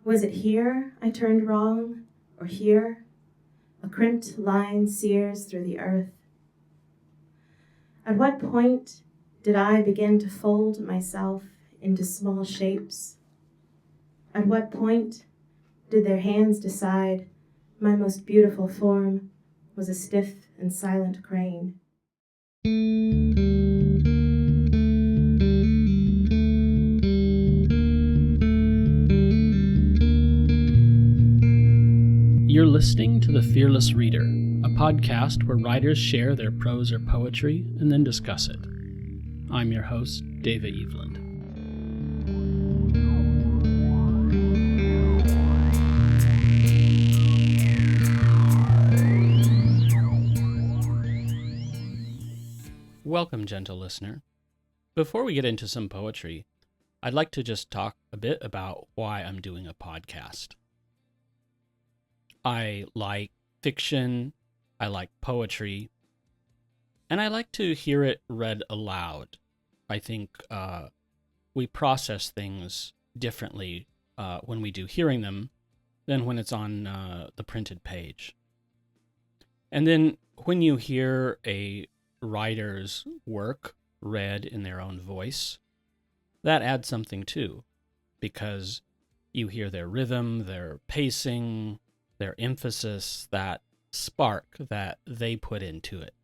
Was it here I turned wrong, or here? A crimped line sears through the earth. At what point did I begin to fold myself into small shapes? At what point did their hands decide my most beautiful form was a stiff and silent crane? You're listening to The Fearless Reader, a podcast where writers share their prose or poetry and then discuss it. I'm your host, Deva Eveland. Welcome, gentle listener. Before we get into some poetry, I'd like to just talk a bit about why I'm doing a podcast. I like fiction, I like poetry, and I like to hear it read aloud. I think we process things differently when we do hearing them than when it's on the printed page. And then when you hear a writer's work read in their own voice, that adds something too, because you hear their rhythm, their pacing, their emphasis, that spark that they put into it.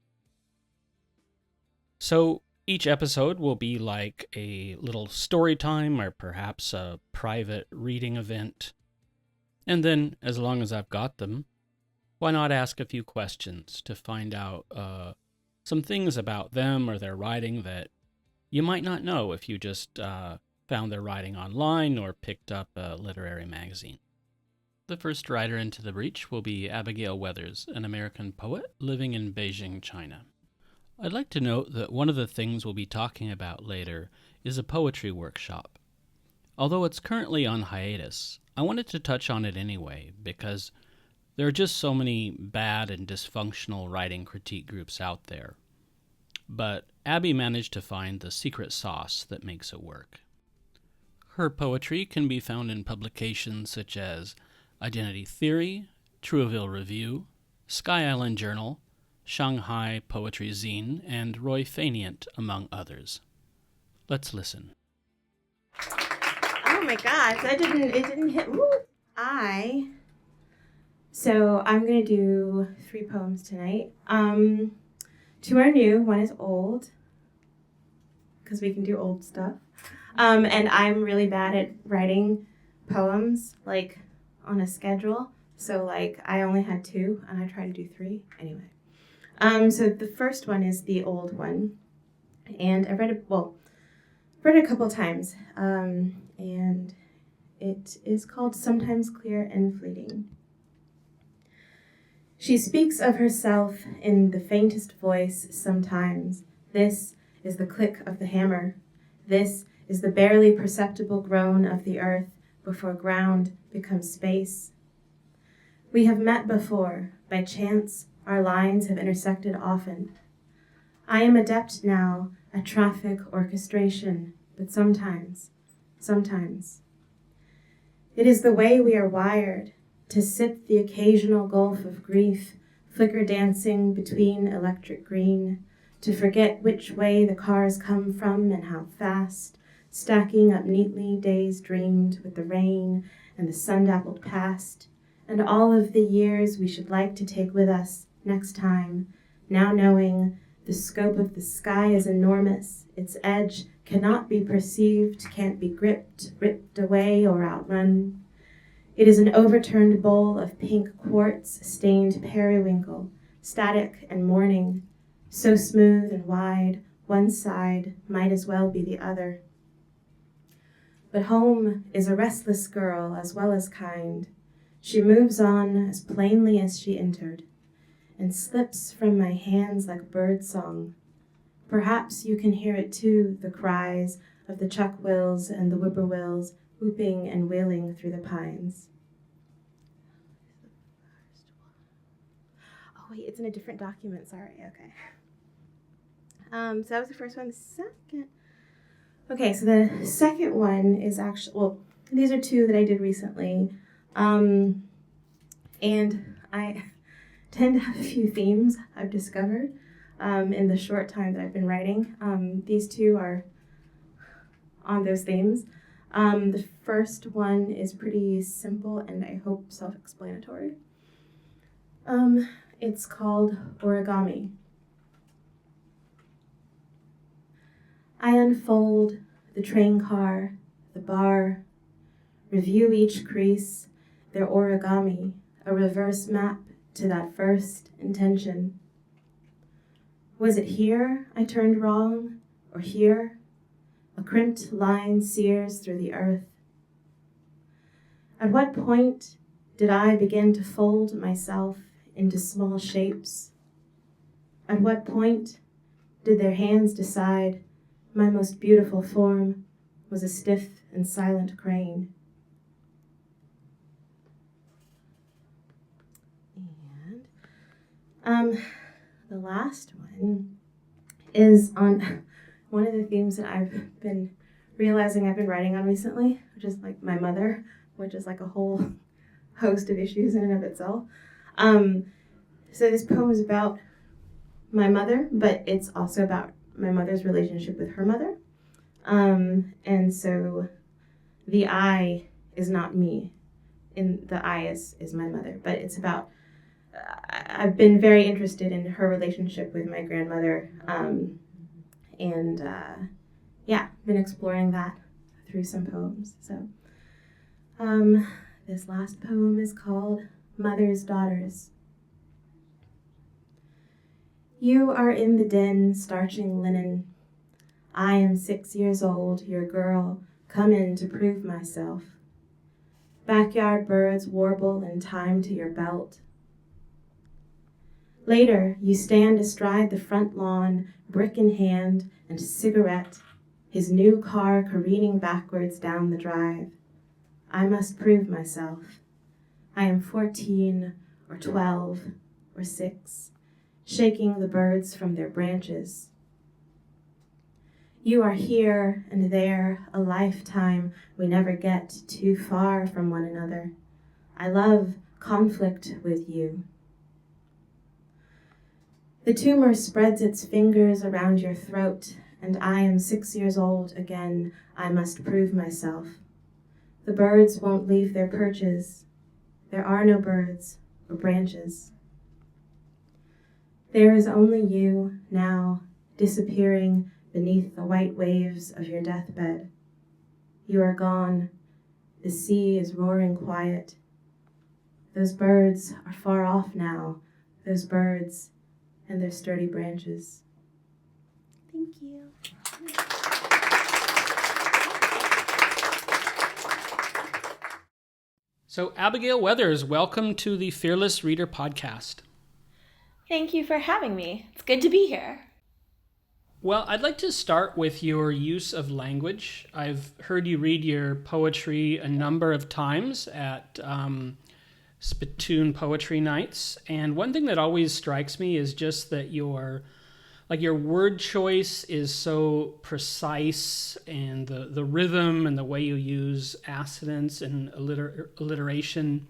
So each episode will be like a little story time or perhaps a private reading event. And then, as long as I've got them, why not ask a few questions to find out some things about them or their writing that you might not know if you just found their writing online or picked up a literary magazine. The first writer into the breach will be Abigail Weathers, an American poet living in Beijing, China. I'd like to note that one of the things we'll be talking about later is a poetry workshop. Although it's currently on hiatus, I wanted to touch on it anyway because there are just so many bad and dysfunctional writing critique groups out there. But Abby managed to find the secret sauce that makes it work. Her poetry can be found in publications such as Identity Theory, Trouville Review, Sky Island Journal, Shanghai Poetry Zine, and Roy Fanient, among others. Let's listen. Oh my gosh, it didn't hit. So I'm going to do 3 poems tonight. 2 are new, 1 is old, because we can do old stuff. And I'm really bad at writing poems, like, on a schedule. So, like, I only had 2, and I try to do 3. Anyway. So the first one is the old one. And I've read it a couple times. And it is called Sometimes Clear and Fleeting. She speaks of herself in the faintest voice sometimes. This is the click of the hammer. This is the barely perceptible groan of the earth before ground becomes space. We have met before. By chance, our lines have intersected often. I am adept now at traffic orchestration, but sometimes. It is the way we are wired, to sip the occasional gulf of grief, flicker dancing between electric green, to forget which way the cars come from and how fast, stacking up neatly days dreamed with the rain and the sun-dappled past, and all of the years we should like to take with us next time, now knowing the scope of the sky is enormous, its edge cannot be perceived, can't be gripped, ripped away, or outrun. It is an overturned bowl of pink quartz, stained periwinkle, static and morning, so smooth and wide, one side might as well be the other. But home is a restless girl as well as kind. She moves on as plainly as she entered, and slips from my hands like bird song. Perhaps you can hear it too, the cries of the chuck-wills and the whippoorwills whooping and wailing through the pines. Oh wait, it's in a different document, sorry, okay. So that was the first one. The second. Okay, so the second one is actually, these are two that I did recently. And I tend to have a few themes I've discovered in the short time that I've been writing. These two are on those themes. The first one is pretty simple and I hope self-explanatory. It's called Origami. I unfold the train car, the bar, review each crease, their origami, a reverse map to that first intention. Was it here I turned wrong, or here? A crimped line sears through the earth. At what point did I begin to fold myself into small shapes? At what point did their hands decide my most beautiful form was a stiff and silent crane? And the last one is on one of the themes that I've been realizing I've been writing on recently, which is like my mother, which is like a whole host of issues in and of itself. So this poem is about my mother, but it's also about my mother's relationship with her mother. And so the I is not me, and the I is my mother, but it's about, I've been very interested in her relationship with my grandmother, been exploring that through some poems. So this last poem is called Mother's Daughters. You are in the den starching linen. I am 6 years old, your girl, come in to prove myself. Backyard birds warble in time to your belt. Later, you stand astride the front lawn, brick in hand and cigarette, his new car careening backwards down the drive. I must prove myself. I am 14 or 12 or 6, shaking the birds from their branches. You are here and there, a lifetime we never get too far from one another. I love conflict with you. The tumor spreads its fingers around your throat, and I am 6 years old again. I must prove myself. The birds won't leave their perches. There are no birds or branches. There is only you now, disappearing beneath the white waves of your deathbed. You are gone. The sea is roaring quiet. Those birds are far off now, those birds and their sturdy branches. Thank you. So, Abigail Weathers, welcome to the Fearless Reader podcast. Thank you for having me. It's good to be here. Well, I'd like to start with your use of language. I've heard you read your poetry a number of times at Spittoon Poetry Nights, and one thing that always strikes me is just that your word choice is so precise, and the rhythm and the way you use assonance and alliteration.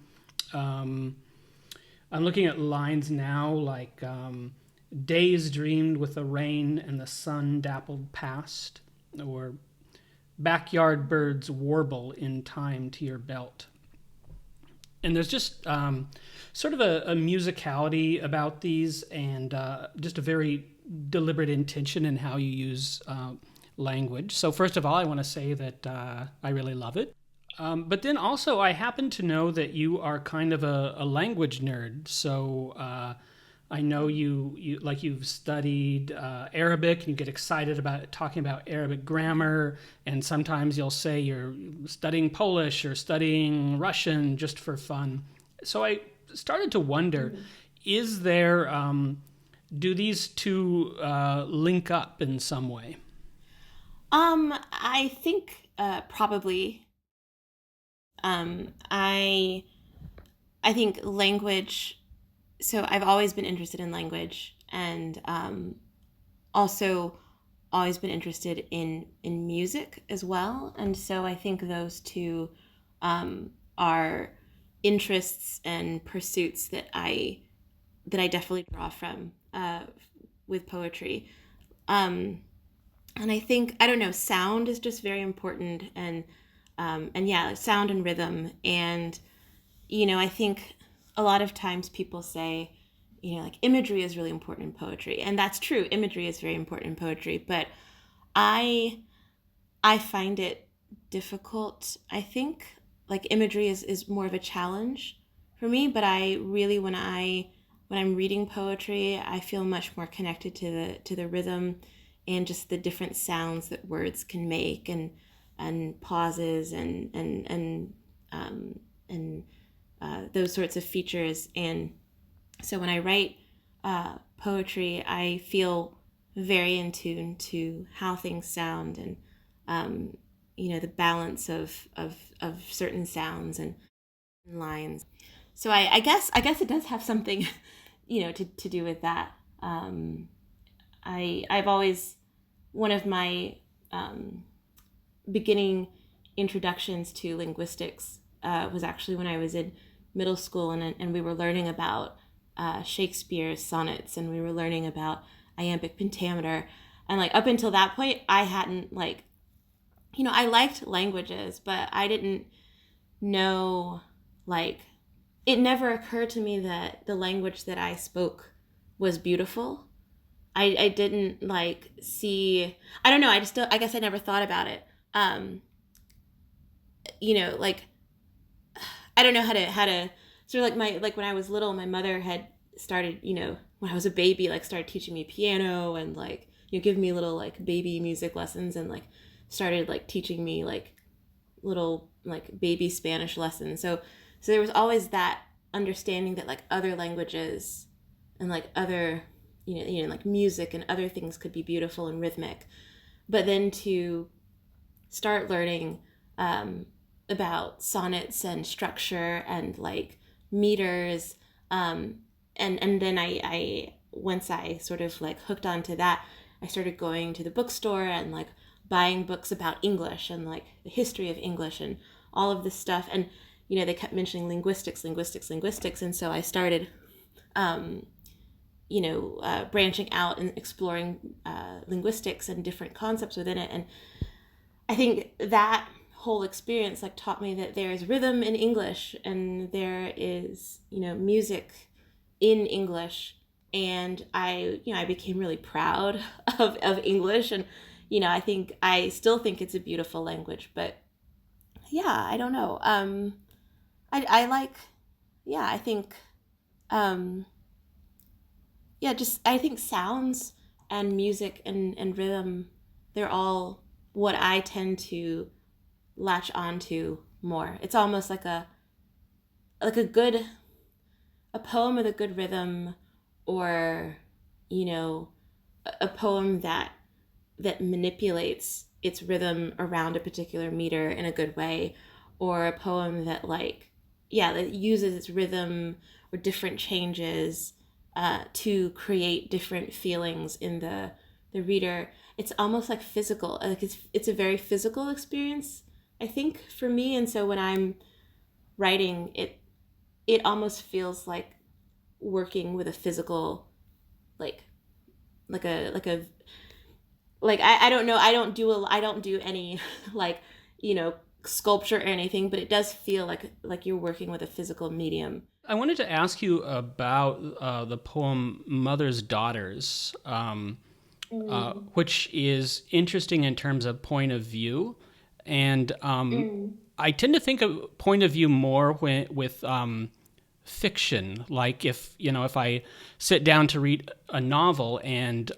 I'm looking at lines now like days dreamed with the rain and the sun dappled past, or backyard birds warble in time to your belt. And there's just sort of a musicality about these, and just a very deliberate intention in how you use language. So first of all, I want to say that I really love it. But then also, I happen to know that you are kind of a language nerd. So I know you've studied Arabic, and you get excited about talking about Arabic grammar, and sometimes you'll say you're studying Polish or studying Russian just for fun. So I started to wonder, is there, do these two link up in some way? I think probably. I think language. So I've always been interested in language, and also always been interested in music as well. And so I think those two are interests and pursuits that I definitely draw from with poetry. And I think, I don't know, sound is just very important, and yeah, sound and rhythm. And I think a lot of times people say, like imagery is really important in poetry, and that's true. Imagery is very important in poetry, but I find it difficult. I think like imagery is more of a challenge for me, but I really, when I'm reading poetry, I feel much more connected to the rhythm and just the different sounds that words can make, and pauses and those sorts of features. And so when I write poetry, I feel very in tune to how things sound, and the balance of certain sounds and lines. So I guess it does have something to do with that. I've always, one of my beginning introductions to linguistics was actually when I was in middle school, and we were learning about Shakespeare's sonnets, and we were learning about iambic pentameter. And like up until that point, I hadn't I liked languages, but I didn't know, it never occurred to me that the language that I spoke was beautiful. I didn't see, I don't know, I guess I never thought about it. I don't know how to sort of when I was little, my mother had started, when I was a baby, started teaching me piano, and give me little baby music lessons, and started teaching me little baby Spanish lessons. So there was always that understanding that other languages and other music and other things could be beautiful and rhythmic. But then to start learning about sonnets and structure and meters, and then I once I sort of hooked onto that, I started going to the bookstore and buying books about English and the history of English and all of this stuff. And they kept mentioning linguistics, and so I started branching out and exploring linguistics and different concepts within it. And I think that whole experience taught me that there is rhythm in English, and there is music in English. And I became really proud of English, and I still think it's a beautiful language. But yeah, I don't know. I think I think sounds and music and rhythm, they're all what I tend to latch onto more. It's almost like a poem with a good rhythm, or a poem that manipulates its rhythm around a particular meter in a good way, or a poem that that uses its rhythm or different changes to create different feelings in the reader. It's almost physical, it's a very physical experience, I think, for me. And so when I'm writing it, it almost feels like working with a physical, I don't know, I don't do any sculpture or anything, but it does feel like you're working with a physical medium. I wanted to ask you about the poem Mother's Daughters, which is interesting in terms of point of view. And I tend to think of point of view more with fiction. Like if I sit down to read a novel and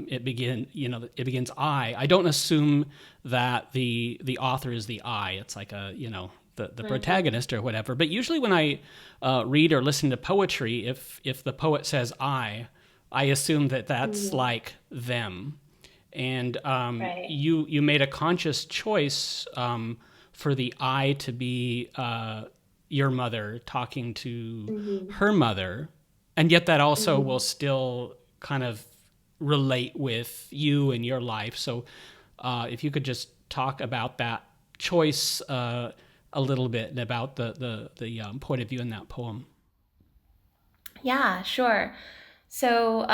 it begins I don't assume that the author is the I. It's like the protagonist or whatever. But usually when I read or listen to poetry, if the poet says I assume that that's like them. And Right. you made a conscious choice for the I to be your mother talking to her mother, and yet that also will still kind of relate with you and your life. So if you could just talk about that choice a little bit about the point of view in that poem. Yeah, sure. So,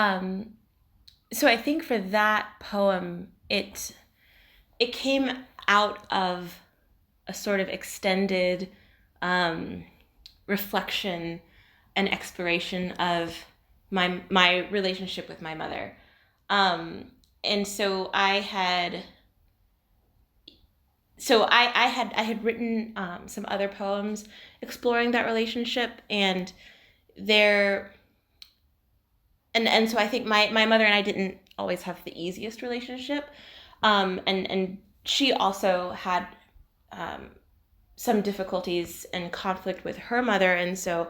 so I think for that poem, it came out of a sort of extended reflection and exploration of my relationship with my mother. And so I had written some other poems exploring that relationship, and there and so I think my mother and I didn't always have the easiest relationship, and she also had some difficulties and conflict with her mother, and so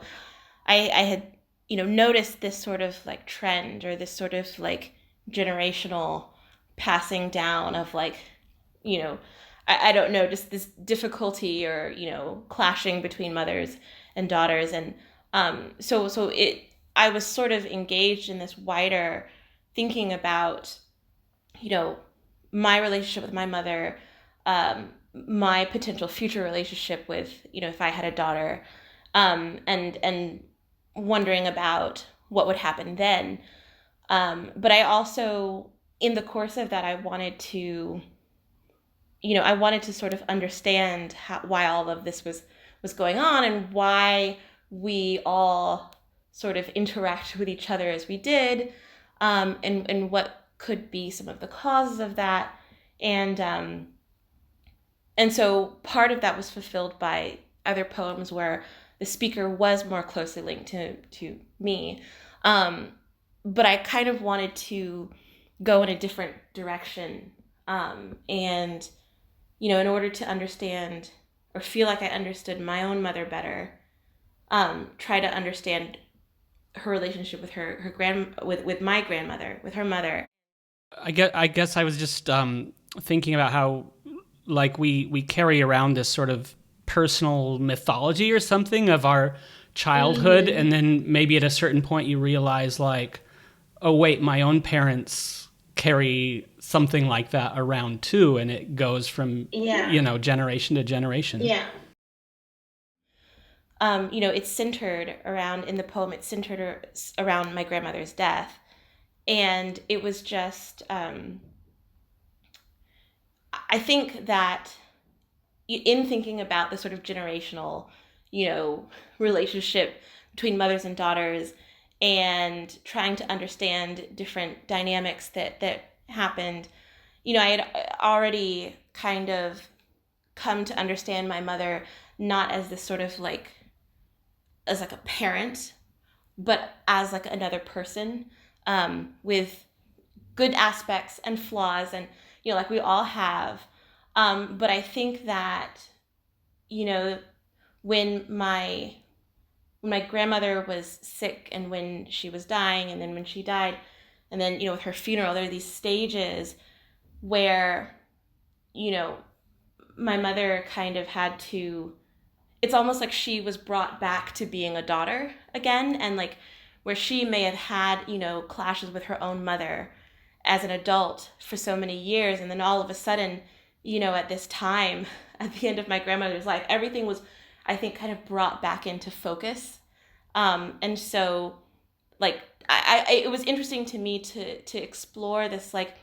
I had noticed this sort of like trend, or this sort of like generational passing down of like I don't know, just this difficulty, or clashing between mothers and daughters. And so I was sort of engaged in this wider thinking about my relationship with my mother, my potential future relationship with if I had a daughter, and wondering about what would happen then. But I also, in the course of that, I wanted to sort of understand why all of this was going on, and why we all sort of interact with each other as we did, and what could be some of the causes of that. And so part of that was fulfilled by other poems where the speaker was more closely linked to me. But I kind of wanted to go in a different direction, and in order to understand, or feel like I understood my own mother better, try to understand her relationship with with my grandmother, with her mother. I guess I was just thinking about how, like, we carry around this sort of personal mythology or something of our childhood, and then maybe at a certain point you realize, like, oh wait, my own parents carry something like that around too, and it goes from generation to generation. Yeah. It's centered around, in the poem, it's centered around my grandmother's death. And it was just, I think that in thinking about the sort of generational, relationship between mothers and daughters, and trying to understand different dynamics that happened, I had already kind of come to understand my mother not as this sort of like, as like a parent, but as like another person, with good aspects and flaws, and like we all have. But I think that when my grandmother was sick, and when she was dying, and then when she died, and then with her funeral, there are these stages where my mother kind of had to, it's almost like she was brought back to being a daughter again, and like where she may have had clashes with her own mother as an adult for so many years, and then all of a sudden at this time, at the end of my grandmother's life, everything was, I think, kind of brought back into focus. And so like it was interesting to me to explore this, like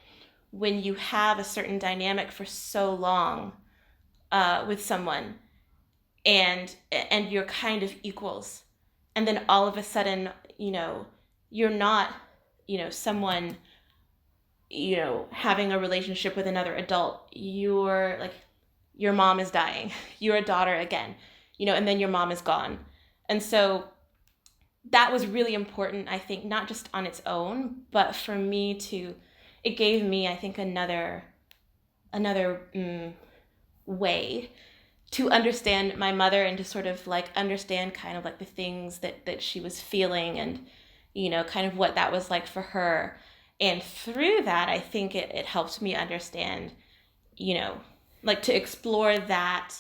when you have a certain dynamic for so long with someone, and you're kind of equals, and then all of a sudden you're not someone having a relationship with another adult. You're like, your mom is dying, you're a daughter again, and then your mom is gone. And so that was really important, I think, not just on its own, but for me it gave me, I think, another way to understand my mother, and to sort of like understand kind of like the things that she was feeling, and kind of what that was like for her. And through that, I think it helped me understand, like to explore that,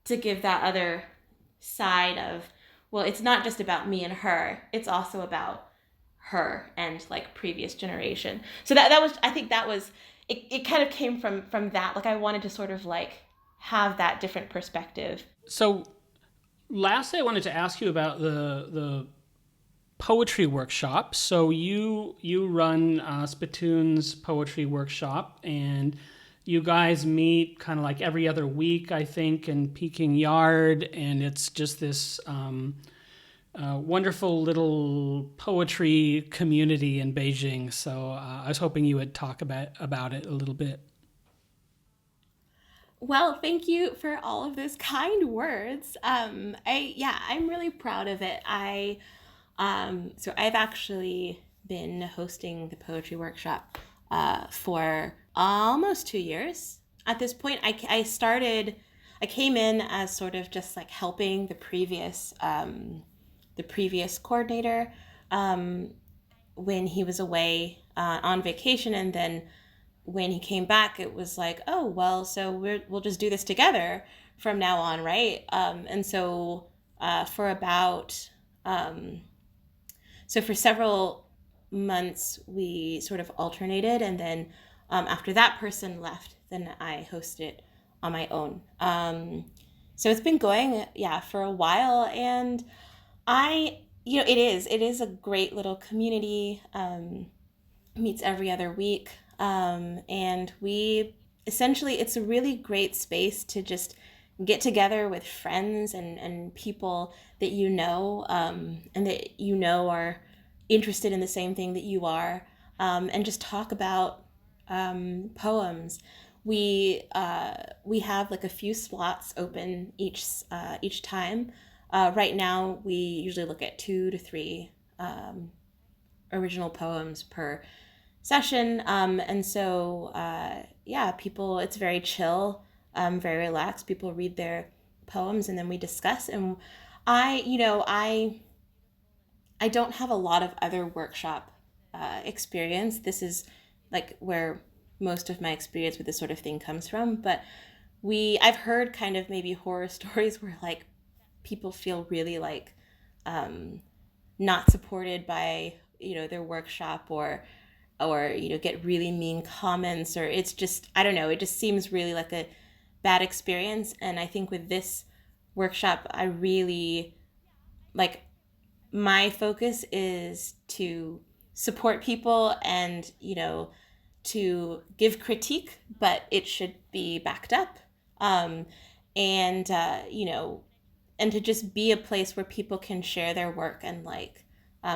to give that other side of, well, it's not just about me and her, it's also about her and like previous generation. So that was, I think that was, it kind of came from that. Like I wanted to sort of like have that different perspective. So lastly, I wanted to ask you about the poetry workshop. So you run Spittoon's poetry workshop, and you guys meet kind of like every other week, I think, in Peking Yard, and it's just this wonderful little poetry community in Beijing. So I was hoping you would talk about it a little bit. Well, thank you for all of those kind words. I'm really proud of it. So I've actually been hosting the poetry workshop for almost 2 years. At this point, I came in as sort of just like helping the previous coordinator when he was away on vacation, and then when he came back, it was like, oh, well, so we'll just do this together from now on, right? And so for several months, we sort of alternated, and then after that person left, then I hosted it on my own. So it's been going, for a while, and it is a great little community. Meets every other week. And it's a really great space to just get together with friends and people that and that are interested in the same thing that you are, and just talk about poems. We have like a few slots open each time. Right now, we usually look at 2 to 3 original poems per session. And so, people, it's very chill, very relaxed. People read their poems and then we discuss. And I don't have a lot of other workshop experience. This is like where most of my experience with this sort of thing comes from. But I've heard kind of maybe horror stories where like people feel really like not supported by, their workshop, or get really mean comments, or it's just, I don't know, it just seems really like a bad experience. And I think with this workshop, I really, like, my focus is to support people and, to give critique, but it should be backed up. And to just be a place where people can share their work and like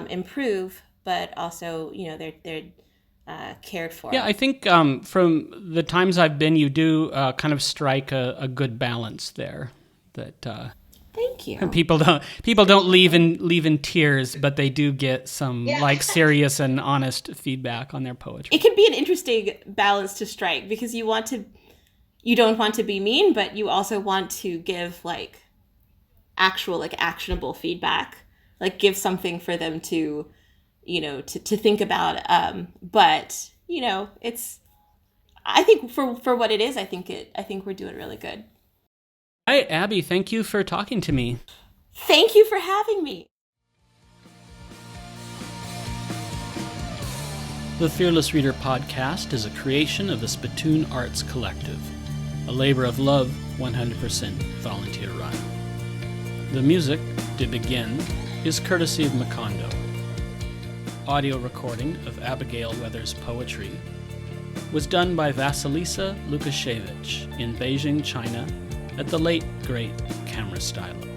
improve, but also, they're cared for. Yeah, I think from the times I've been, you do kind of strike a good balance there. That thank you. People don't leave in tears, but they do get some like serious and honest feedback on their poetry. It can be an interesting balance to strike, because you don't want to be mean, but you also want to give like actual like actionable feedback, like give something for them to to think about. But it's, I think for what it is, I think we're doing really good. All right, Abby, thank you for talking to me. Thank you for having me. The Fearless Reader podcast is a creation of the Spittoon Arts Collective, a labor of love, 100% volunteer run. The music, To Begin, is courtesy of Macondo. Audio recording of Abigail Weathers' poetry was done by Vasilisa Lukashevich in Beijing, China, at the late, great Camera Stylo.